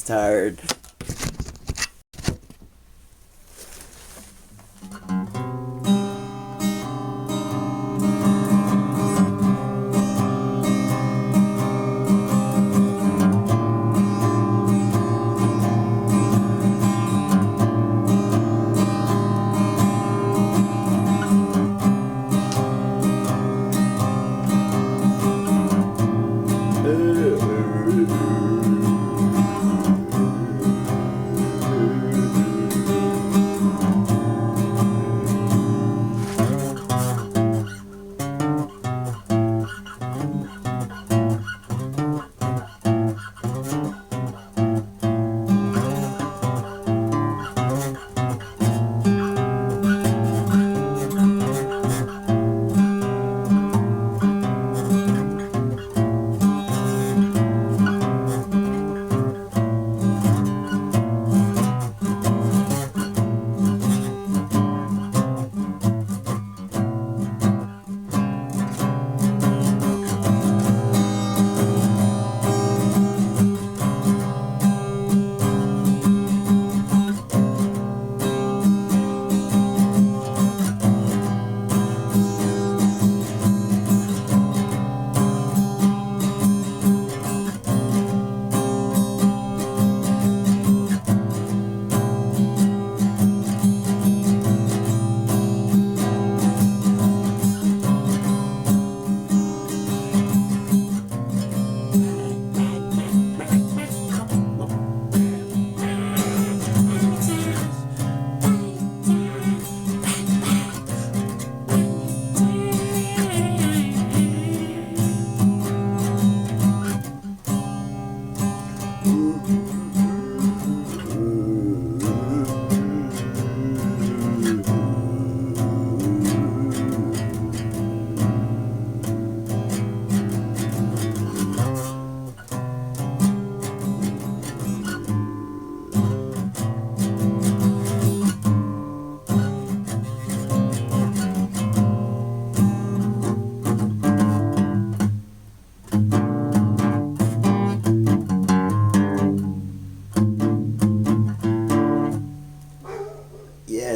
tired.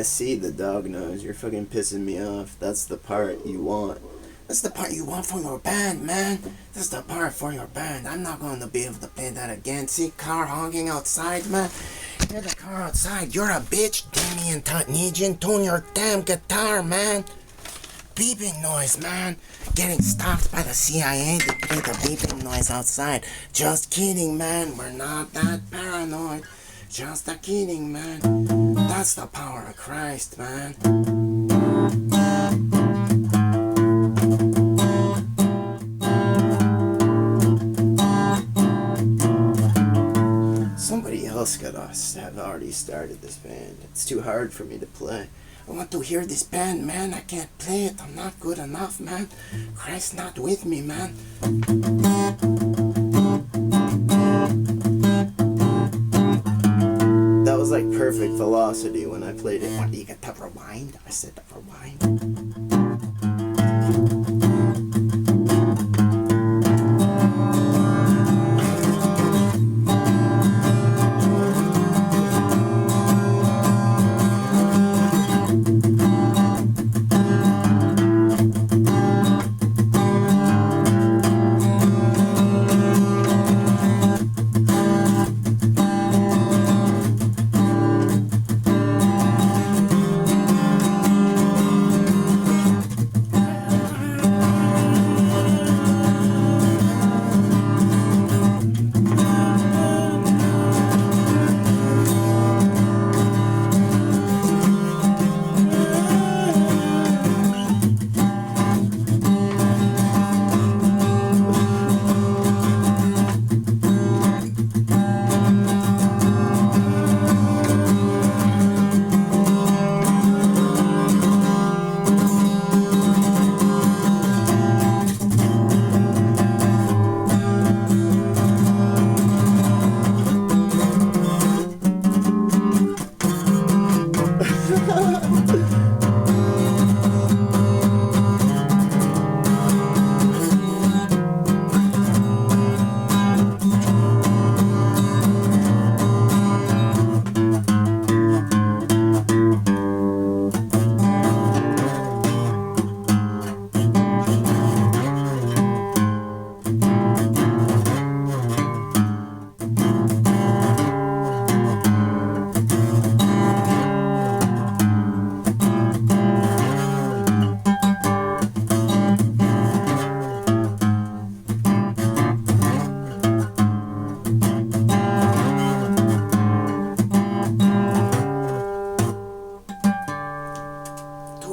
Yeah, see, the dog knows. You're fucking pissing me off. That's the part you want. That's the part you want for your band, man. That's the part for your band. I'm not going to be able to play that again. See, car honking outside, man. Hear the car outside. You're a bitch, Damien Tutnigian. Tune your damn guitar, man. Beeping noise, man. Getting stopped by the CIA to play the beeping noise outside. Just kidding, man. We're not that paranoid. Just a kidding, man. That's the power of Christ, man. Somebody else could have already started this band. It's too hard for me to play. I want to hear this band, man. I can't play it. I'm not good enough, man. Christ's not with me, man. That was like perfect velocity when I played it. What, you get to rewind? I said to rewind.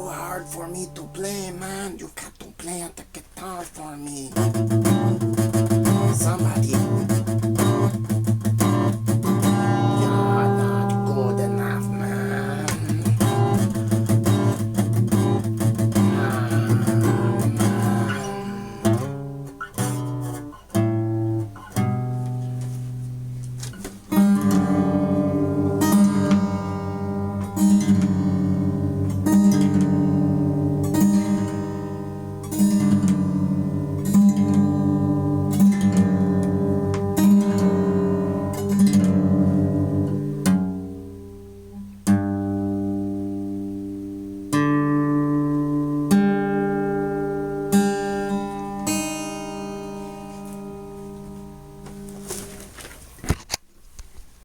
hard for me to play, man. You got to play on the guitar for me. Somebody